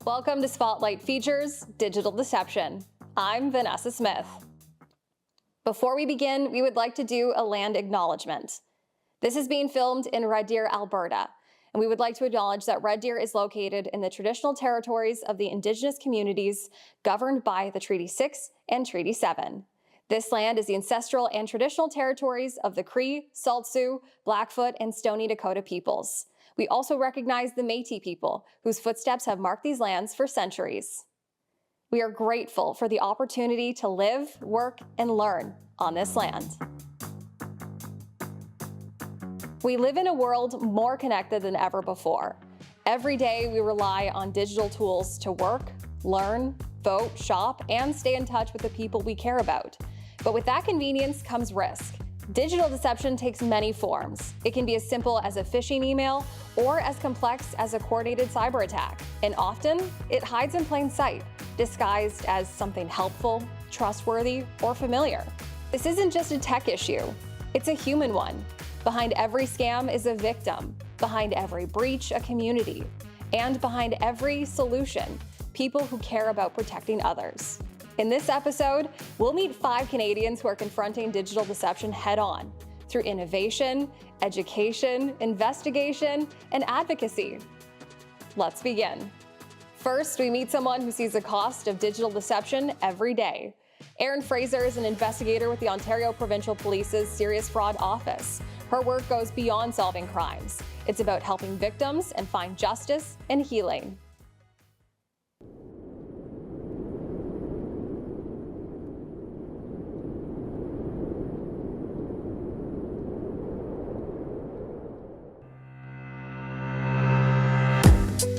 Welcome to Spotlight Features Digital Deception. I'm Vanessa Smith. Before we begin, we would like to do a land acknowledgement. This is being filmed in Red Deer, Alberta, and we would like to acknowledge that Red Deer is located in the traditional territories of the Indigenous communities governed by the Treaty 6 and Treaty 7. This land is the ancestral and traditional territories of the Cree, Sault Sioux, Blackfoot, and Stoney Nakoda peoples. We also recognize the Métis people, whose footsteps have marked these lands for centuries. We are grateful for the opportunity to live, work, and learn on this land. We live in a world more connected than ever before. Every day we rely on digital tools to work, learn, vote, shop, and stay in touch with the people we care about. But with that convenience comes risk. Digital deception takes many forms. It can be as simple as a phishing email or as complex as a coordinated cyber attack. And often, it hides in plain sight, disguised as something helpful, trustworthy, or familiar. This isn't just a tech issue, it's a human one. Behind every scam is a victim, behind every breach, a community, and behind every solution, people who care about protecting others. In this episode, we'll meet 5 Canadians who are confronting digital deception head-on through innovation, education, investigation, and advocacy. Let's begin. First, we meet someone who sees the cost of digital deception every day. Erin Fraser is an investigator with the Ontario Provincial Police's Serious Fraud Office. Her work goes beyond solving crimes. It's about helping victims and find justice and healing.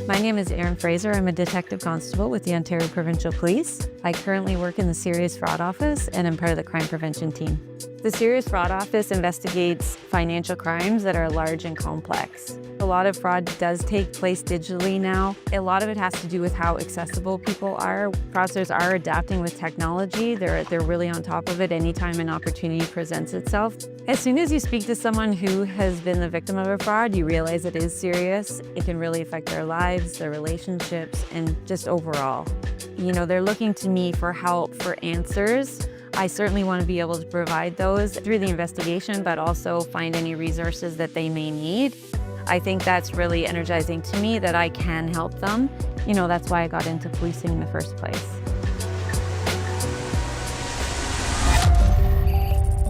My name is Erin Fraser. I'm a detective constable with the Ontario Provincial Police. I currently work in the Serious Fraud Office and I'm part of the crime prevention team. The Serious Fraud Office investigates financial crimes that are large and complex. A lot of fraud does take place digitally now. A lot of it has to do with how accessible people are. Fraudsters are adapting with technology. They're really on top of it anytime an opportunity presents itself. As soon as you speak to someone who has been the victim of a fraud, you realize it is serious. It can really affect their lives, their relationships, and just overall. You know, they're looking to me for help, for answers. I certainly want to be able to provide those through the investigation, but also find any resources that they may need. I think that's really energizing to me that I can help them. You know, that's why I got into policing in the first place.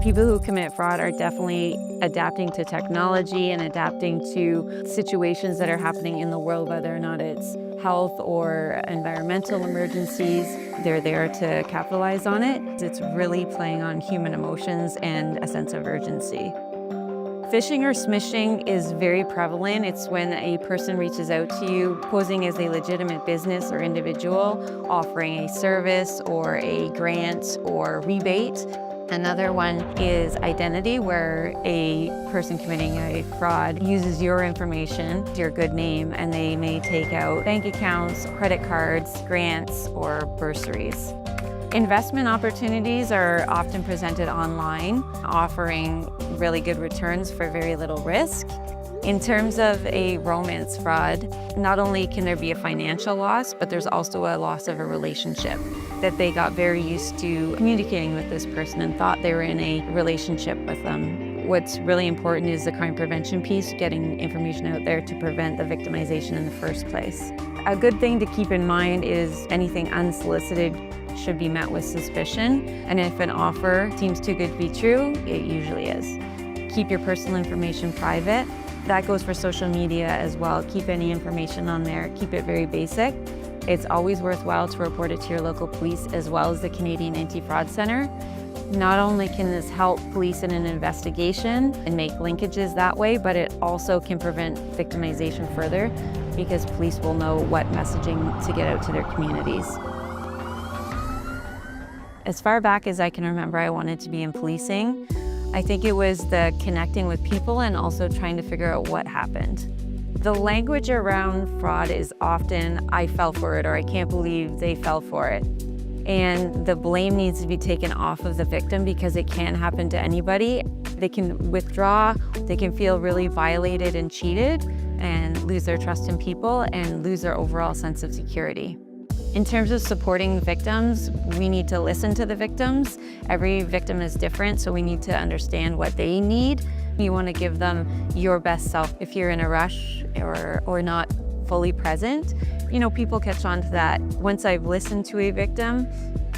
People who commit fraud are definitely adapting to technology and adapting to situations that are happening in the world, whether or not it's health or environmental emergencies. They're there to capitalize on it. It's really playing on human emotions and a sense of urgency. Phishing or smishing is very prevalent. It's when a person reaches out to you posing as a legitimate business or individual, offering a service or a grant or rebate. Another one is identity, where a person committing a fraud uses your information, your good name, and they may take out bank accounts, credit cards, grants, or bursaries. Investment opportunities are often presented online, offering really good returns for very little risk. In terms of a romance fraud, not only can there be a financial loss, but there's also a loss of a relationship, that they got very used to communicating with this person and thought they were in a relationship with them. What's really important is the crime prevention piece, getting information out there to prevent the victimization in the first place. A good thing to keep in mind is anything unsolicited should be met with suspicion, and if an offer seems too good to be true, it usually is. Keep your personal information private. That goes for social media as well. Keep any information on there, keep it very basic. It's always worthwhile to report it to your local police as well as the Canadian Anti-Fraud Centre. Not only can this help police in an investigation and make linkages that way, but it also can prevent victimization further because police will know what messaging to get out to their communities. As far back as I can remember, I wanted to be in policing. I think it was the connecting with people and also trying to figure out what happened. The language around fraud is often, I fell for it, or I can't believe they fell for it. And the blame needs to be taken off of the victim because it can happen to anybody. They can withdraw, they can feel really violated and cheated, and lose their trust in people and lose their overall sense of security. In terms of supporting victims, we need to listen to the victims. Every victim is different, so we need to understand what they need. You want to give them your best self. If you're in a rush or not fully present, people catch on to that. Once I've listened to a victim,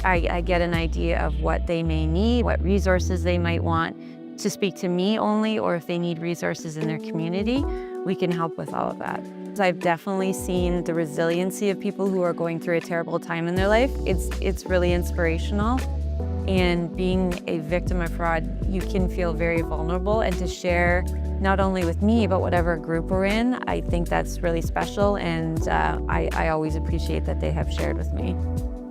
I get an idea of what they may need, what resources they might want to speak to me only, or if they need resources in their community, we can help with all of that. I've definitely seen the resiliency of people who are going through a terrible time in their life. It's really inspirational. And being a victim of fraud, you can feel very vulnerable, and to share not only with me, but whatever group we're in, I think that's really special, and I always appreciate that they have shared with me.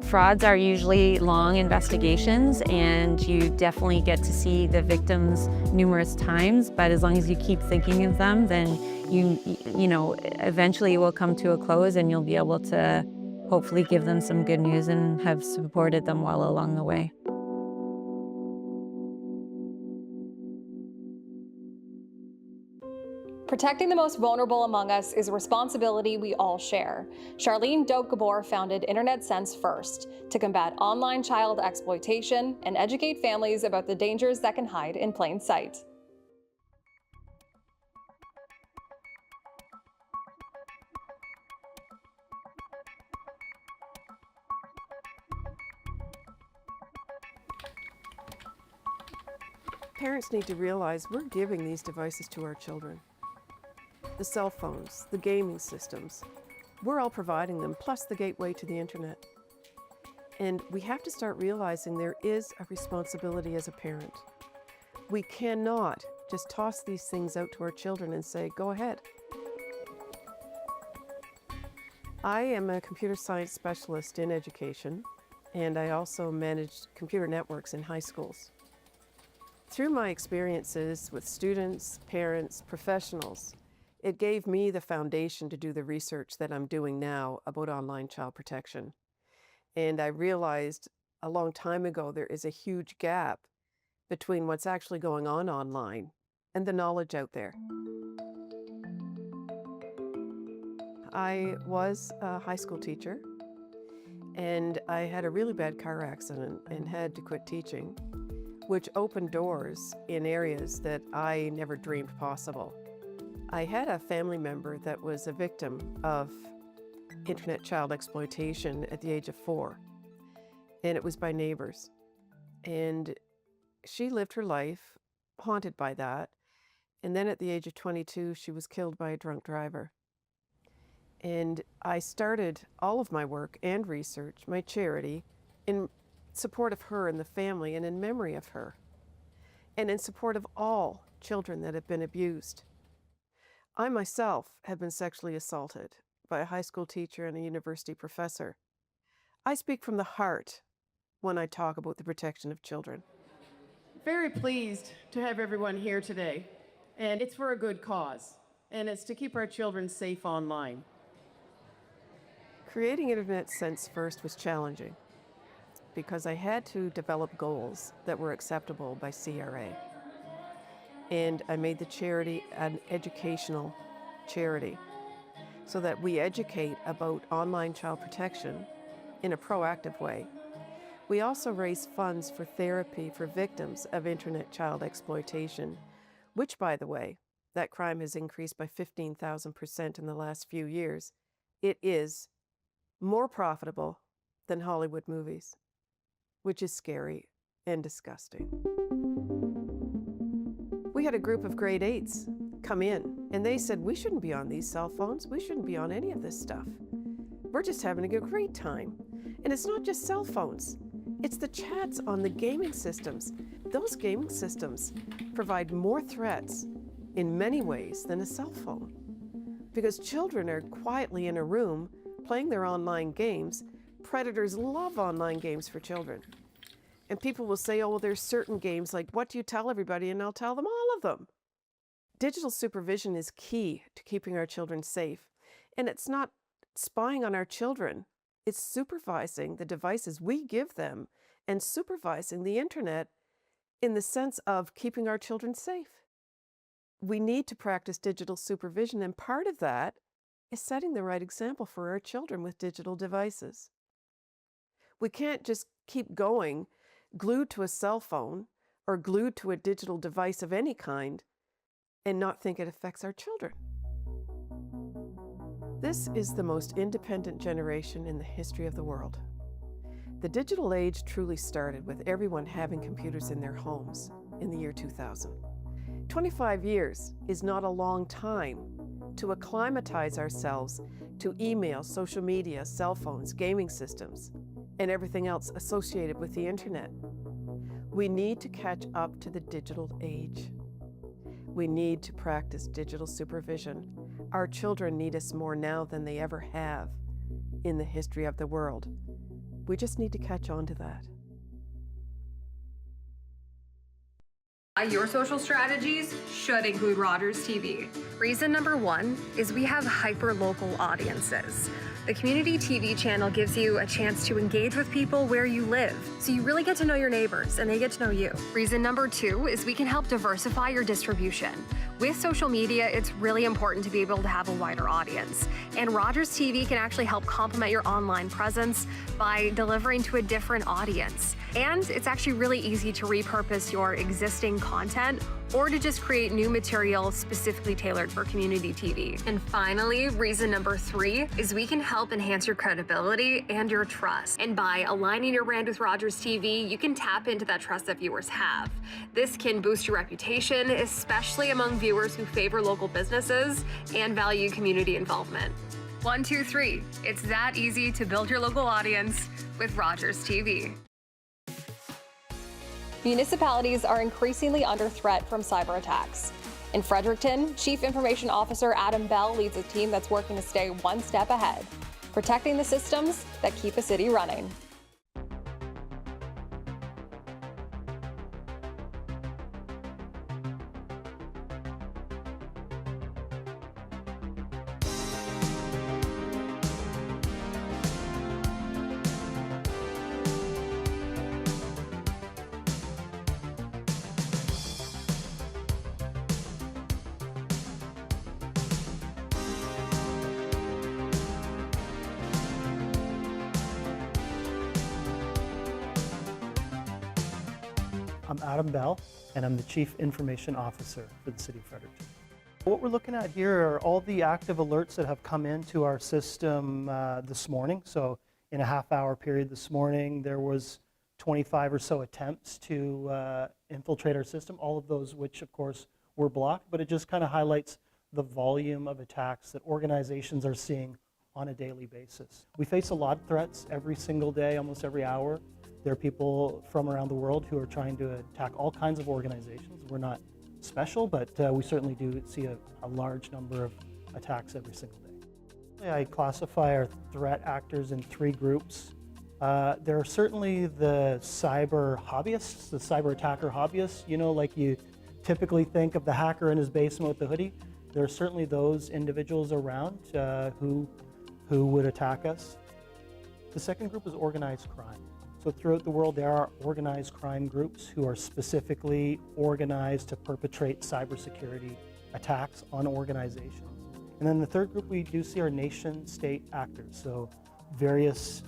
Frauds are usually long investigations, and you definitely get to see the victims numerous times, but as long as you keep thinking of them, then eventually it will come to a close, and you'll be able to hopefully give them some good news and have supported them well along the way. Protecting the most vulnerable among us is a responsibility we all share. CIRlene Doak-Gebauer founded Internet Sense First to combat online child exploitation and educate families about the dangers that can hide in plain sight. Parents need to realize we're giving these devices to our children. The cell phones, the gaming systems, we're all providing them, plus the gateway to the internet. And we have to start realizing there is a responsibility as a parent. We cannot just toss these things out to our children and say, go ahead. I am a computer science specialist in education, and I also managed computer networks in high schools. Through my experiences with students, parents, professionals, it gave me the foundation to do the research that I'm doing now about online child protection. And I realized a long time ago there is a huge gap between what's actually going on online and the knowledge out there. I was a high school teacher, and I had a really bad car accident and had to quit teaching, which opened doors in areas that I never dreamed possible. I had a family member that was a victim of internet child exploitation at the age of 4, and it was by neighbors. And she lived her life haunted by that, and then at the age of 22, she was killed by a drunk driver. And I started all of my work and research, my charity, in support of her and the family, and in memory of her, and in support of all children that have been abused. I myself have been sexually assaulted by a high school teacher and a university professor. I speak from the heart when I talk about the protection of children. Very pleased to have everyone here today, and it's for a good cause, and it's to keep our children safe online. Creating Internet Sense First was challenging because I had to develop goals that were acceptable by CRA. And I made the charity an educational charity so that we educate about online child protection in a proactive way. We also raise funds for therapy for victims of internet child exploitation, which, by the way, that crime has increased by 15,000% in the last few years. It is more profitable than Hollywood movies, which is scary and disgusting. We had a group of grade 8s come in, and they said, we shouldn't be on these cell phones. We shouldn't be on any of this stuff. We're just having a great time. And it's not just cell phones. It's the chats on the gaming systems. Those gaming systems provide more threats in many ways than a cell phone, because children are quietly in a room playing their online games. Predators love online games for children. And people will say, oh, well, there's certain games, like, what do you tell everybody? And I'll tell them all of them. Digital supervision is key to keeping our children safe. And it's not spying on our children. It's supervising the devices we give them and supervising the internet in the sense of keeping our children safe. We need to practice digital supervision, and part of that is setting the right example for our children with digital devices. We can't just keep going glued to a cell phone or glued to a digital device of any kind and not think it affects our children. This is the most independent generation in the history of the world. The digital age truly started with everyone having computers in their homes in the year 2000. 25 years is not a long time to acclimatize ourselves to email, social media, cell phones, gaming systems, and everything else associated with the internet. We need to catch up to the digital age. We need to practice digital supervision. Our children need us more now than they ever have in the history of the world. We just need to catch on to that. Your social strategies should include Rogers TV. Reason number one is we have hyper-local audiences. The community TV channel gives you a chance to engage with people where you live, so you really get to know your neighbors and they get to know you. Reason number two is we can help diversify your distribution. With social media, it's really important to be able to have a wider audience, and Rogers TV can actually help complement your online presence by delivering to a different audience. And it's actually really easy to repurpose your existing content or to just create new material specifically tailored for community TV. And finally, reason number three is we can help enhance your credibility and your trust. And by aligning your brand with Rogers TV, you can tap into that trust that viewers have. This can boost your reputation, especially among viewers who favor local businesses and value community involvement. 1, 2, 3. It's that easy to build your local audience with Rogers TV. Municipalities are increasingly under threat from cyber attacks. In Fredericton, Chief Information Officer Adam Bell leads a team that's working to stay one step ahead, protecting the systems that keep a city running. I'm Adam Bell, and I'm the Chief Information Officer for the City of Fredericton. What we're looking at here are all the active alerts that have come into our system this morning. So in a half-hour period this morning, there was 25 or so attempts to infiltrate our system, all of those which, of course, were blocked. But it just kind of highlights the volume of attacks that organizations are seeing on a daily basis. We face a lot of threats every single day, almost every hour. There are people from around the world who are trying to attack all kinds of organizations. We're not special, but we certainly do see a large number of attacks every single day. I classify our threat actors in three groups. There are certainly the cyber hobbyists, the cyber attacker hobbyists, you know, like you typically think of the hacker in his basement with the hoodie. There are certainly those individuals around who would attack us. The second group is organized crime. So throughout the world, there are organized crime groups who are specifically organized to perpetrate cybersecurity attacks on organizations. And then the third group we do see are nation-state actors. So various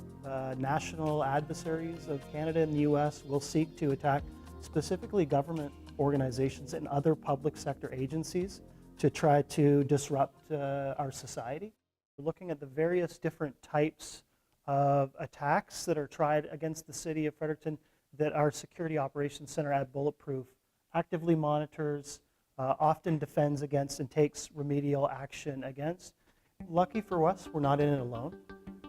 national adversaries of Canada and the US will seek to attack specifically government organizations and other public sector agencies to try to disrupt our society. We're looking at the various different types of attacks that are tried against the City of Fredericton that our Security Operations Center at Bulletproof actively monitors, often defends against, and takes remedial action against. Lucky for us, we're not in it alone.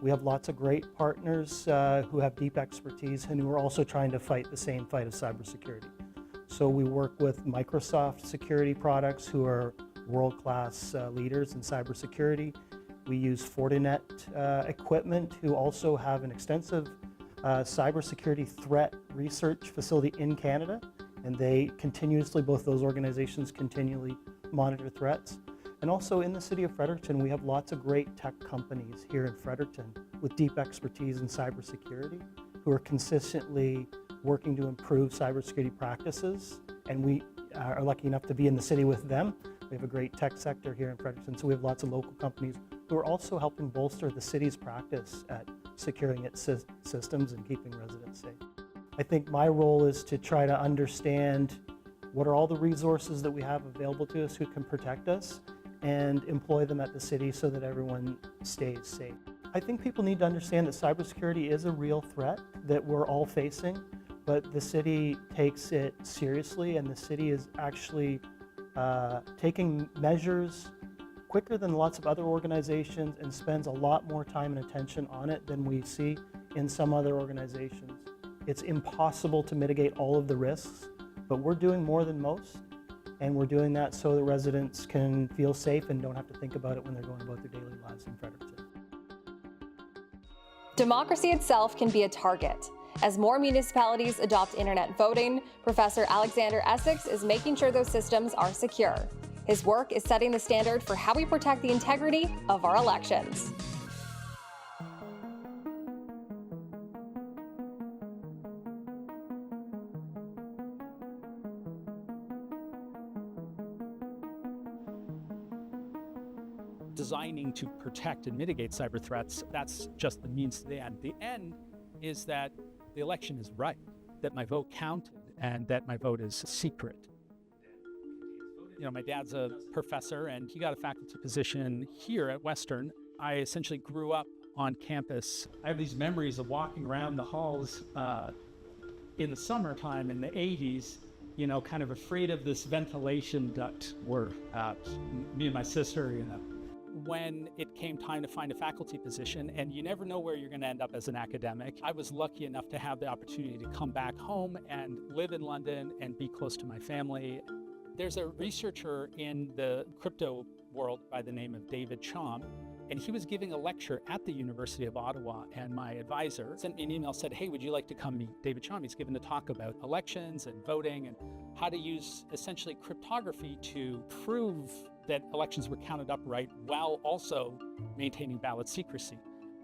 We have lots of great partners who have deep expertise and who are also trying to fight the same fight of cybersecurity. So we work with Microsoft security products who are world-class leaders in cybersecurity. We use Fortinet equipment, who also have an extensive cybersecurity threat research facility in Canada, and they continuously, both those organizations continually monitor threats. And also in the City of Fredericton, we have lots of great tech companies here in Fredericton with deep expertise in cybersecurity, who are consistently working to improve cybersecurity practices, and we are lucky enough to be in the city with them. We have a great tech sector here in Fredericton, so we have lots of local companies who are also helping bolster the city's practice at securing its systems and keeping residents safe. I think my role is to try to understand what are all the resources that we have available to us who can protect us, and employ them at the city so that everyone stays safe. I think people need to understand that cybersecurity is a real threat that we're all facing, but the city takes it seriously, and the city is actually taking measures quicker than lots of other organizations and spends a lot more time and attention on it than we see in some other organizations. It's impossible to mitigate all of the risks, but we're doing more than most, and we're doing that so that residents can feel safe and don't have to think about it when they're going about their daily lives in Fredericton. Democracy itself can be a target. As more municipalities adopt internet voting, Professor Aleksander Essex is making sure those systems are secure. His work is setting the standard for how we protect the integrity of our elections. Designing to protect and mitigate cyber threats, that's just the means to the end. The end is that the election is right, that my vote counted, and that my vote is secret. You know, my dad's a professor, and he got a faculty position here at Western. I essentially grew up on campus. I have these memories of walking around the halls in the summertime in the 80s, you know, kind of afraid of this ventilation duct work. Me and my sister, you know. When it came time to find a faculty position, and you never know where you're going to end up as an academic, I was lucky enough to have the opportunity to come back home and live in London and be close to my family. There's a researcher in the crypto world by the name of David Chom, and he was giving a lecture at the University of Ottawa, and my advisor sent me an email, said, hey, would you like to come meet David Chom? He's given a talk about elections and voting and how to use essentially cryptography to prove that elections were counted up right while also maintaining ballot secrecy.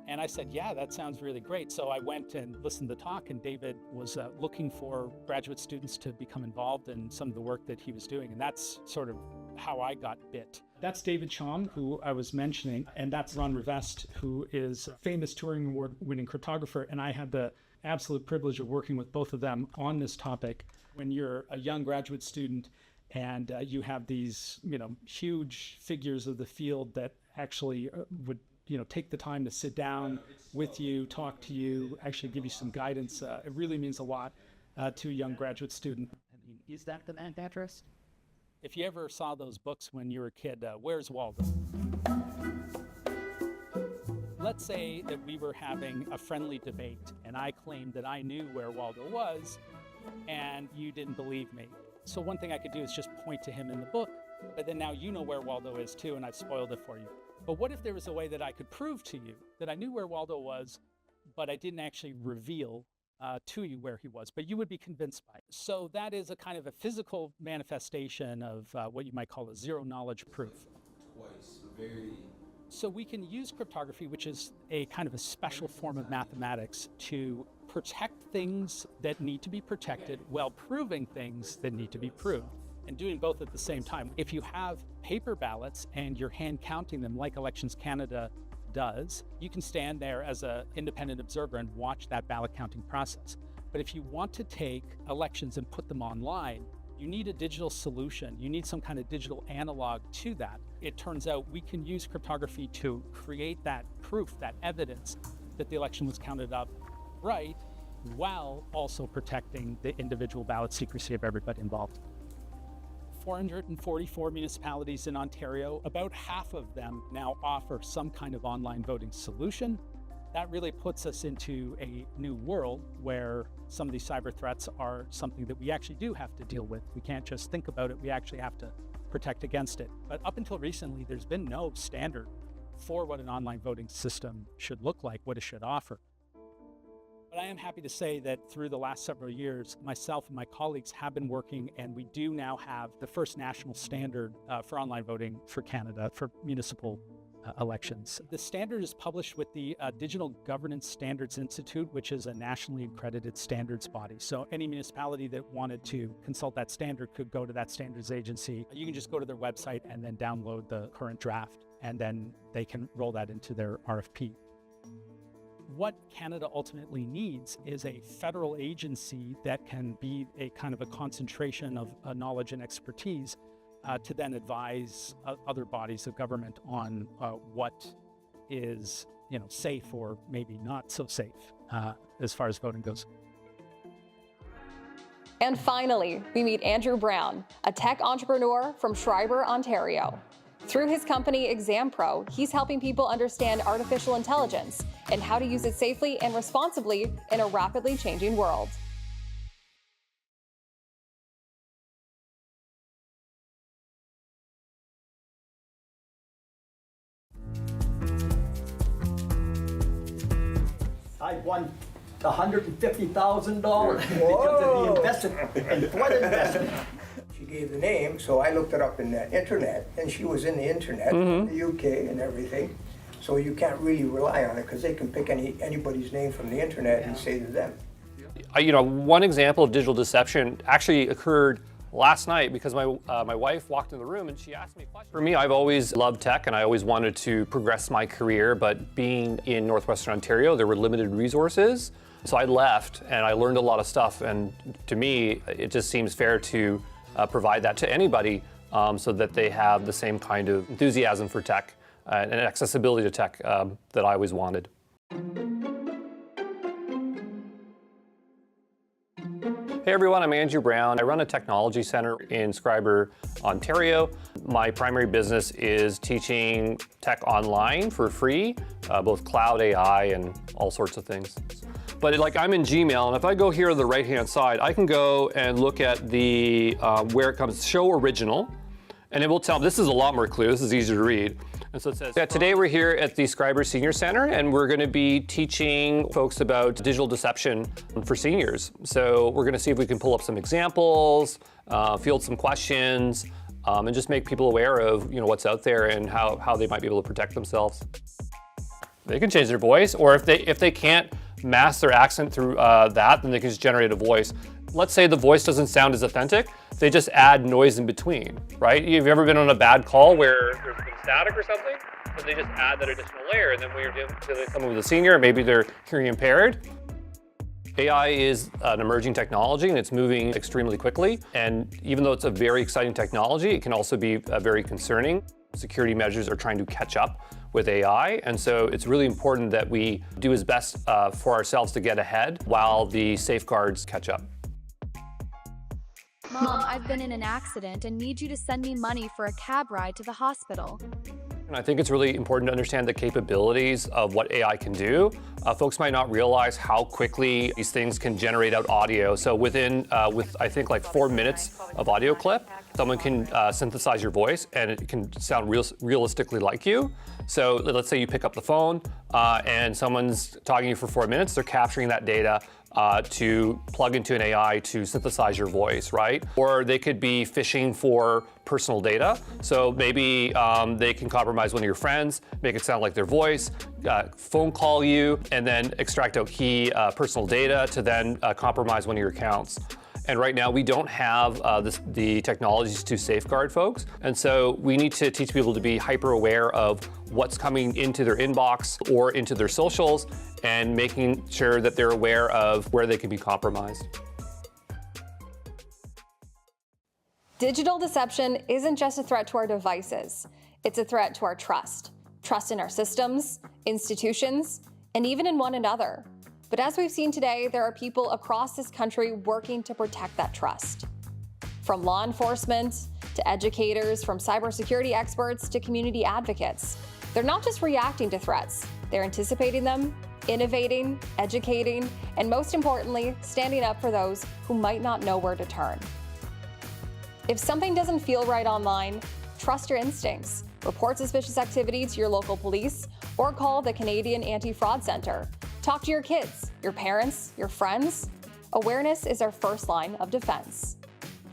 And I said, yeah, that sounds really great. So I went and listened to the talk, and David was looking for graduate students to become involved in some of the work that he was doing. And that's sort of how I got bit. That's David Chom, who I was mentioning, and that's Ron Rivest, who is a famous Turing Award-winning cryptographer. And I had the absolute privilege of working with both of them on this topic. When you're a young graduate student and you have these, you know, huge figures of the field that actually would, you know, take the time to sit down with you, talk to you, actually give you some guidance. It really means a lot to a young graduate student. I mean, is that the MAC address? If you ever saw those books when you were a kid, Where's Waldo? Let's say that we were having a friendly debate and I claimed that I knew where Waldo was and you didn't believe me. So one thing I could do is just point to him in the book, but then now you know where Waldo is too, and I've spoiled it for you. But what if there was a way that I could prove to you that I knew where Waldo was, but I didn't actually reveal to you where he was, but you would be convinced by it. So that is a kind of a physical manifestation of what you might call a zero knowledge proof. So we can use cryptography, which is a kind of a special form of mathematics, to protect things that need to be protected while proving things that need to be proved, and doing both at the same time. If you have paper ballots and you're hand counting them like Elections Canada does, you can stand there as an independent observer and watch that ballot counting process. But if you want to take elections and put them online, you need a digital solution. You need some kind of digital analog to that. It turns out we can use cryptography to create that proof, that evidence that the election was counted up right, while also protecting the individual ballot secrecy of everybody involved. 444 municipalities in Ontario, about half of them now offer some kind of online voting solution. That really puts us into a new world where some of these cyber threats are something that we actually do have to deal with. We can't just think about it, we actually have to protect against it. But up until recently, there's been no standard for what an online voting system should look like, what it should offer. But I am happy to say that through the last several years, myself and my colleagues have been working, and we do now have the first national standard for online voting for Canada, for municipal elections. The standard is published with the Digital Governance Standards Institute, which is a nationally accredited standards body. So any municipality that wanted to consult that standard could go to that standards agency. You can just go to their website and then download the current draft, and then they can roll that into their RFP. What Canada ultimately needs is a federal agency that can be a kind of a concentration of knowledge and expertise to then advise other bodies of government on what is, safe or maybe not so safe as far as voting goes. And finally, we meet Andrew Brown, a tech entrepreneur from Schreiber, Ontario. Through his company ExamPro, he's helping people understand artificial intelligence and how to use it safely and responsibly in a rapidly changing world. I won $150,000 because of the investment and flood investment. She gave the name, so I looked it up in the internet, and she was in the internet, the UK and everything. So you can't really rely on it because they can pick anybody's name from the internet and say to them. One example of digital deception actually occurred last night because my wife walked in the room and she asked me a question. For me, I've always loved tech and I always wanted to progress my career, but being in Northwestern Ontario, there were limited resources. So I left and I learned a lot of stuff, and to me, it just seems fair to provide that to anybody so that they have the same kind of enthusiasm for tech and accessibility to tech that I always wanted. Hey everyone, I'm Andrew Brown. I run a technology center in Schreiber, Ontario. My primary business is teaching tech online for free, both cloud AI and all sorts of things. But I'm in Gmail, and if I go here to the right-hand side, I can go and look at the where it comes, show original, and it will tell me, this is a lot more clear, this is easier to read. And so it says, today we're here at the Schreiber Senior Center, and we're going to be teaching folks about digital deception for seniors. So we're going to see if we can pull up some examples, field some questions, and just make people aware of what's out there and how they might be able to protect themselves. They can change their voice, or if they can't mask their accent through that, then they can just generate a voice. Let's say the voice doesn't sound as authentic, they just add noise in between, right? Have you ever been on a bad call where there's been static or something? So they just add that additional layer, and then when you're dealing with someone with a senior, maybe they're hearing impaired. AI is an emerging technology and it's moving extremely quickly. And even though it's a very exciting technology, it can also be very concerning. Security measures are trying to catch up with AI, and so it's really important that we do as best for ourselves to get ahead while the safeguards catch up. Mom, I've been in an accident and need you to send me money for a cab ride to the hospital. And I think it's really important to understand the capabilities of what AI can do. Folks might not realize how quickly these things can generate out audio. So within, I think 4 minutes of audio clip, someone can synthesize your voice and it can sound realistically like you. So let's say you pick up the phone and someone's talking to you for 4 minutes, they're capturing that data to plug into an AI to synthesize your voice, right? Or they could be phishing for personal data. So maybe they can compromise one of your friends, make it sound like their voice, phone call you, and then extract out key personal data to then compromise one of your accounts. And right now we don't have the technologies to safeguard folks. And so we need to teach people to be hyper aware of what's coming into their inbox or into their socials and making sure that they're aware of where they can be compromised. Digital deception isn't just a threat to our devices. It's a threat to our trust in our systems, institutions, and even in one another. But as we've seen today, there are people across this country working to protect that trust. From law enforcement to educators, from cybersecurity experts to community advocates. They're not just reacting to threats, they're anticipating them, innovating, educating, and most importantly, standing up for those who might not know where to turn. If something doesn't feel right online, trust your instincts. Report suspicious activity to your local police or call the Canadian Anti-Fraud Centre. Talk to your kids, your parents, your friends. Awareness is our first line of defense.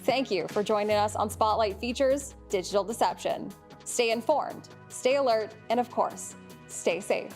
Thank you for joining us on Spotlight Features Digital Deception. Stay informed, stay alert, and of course, stay safe.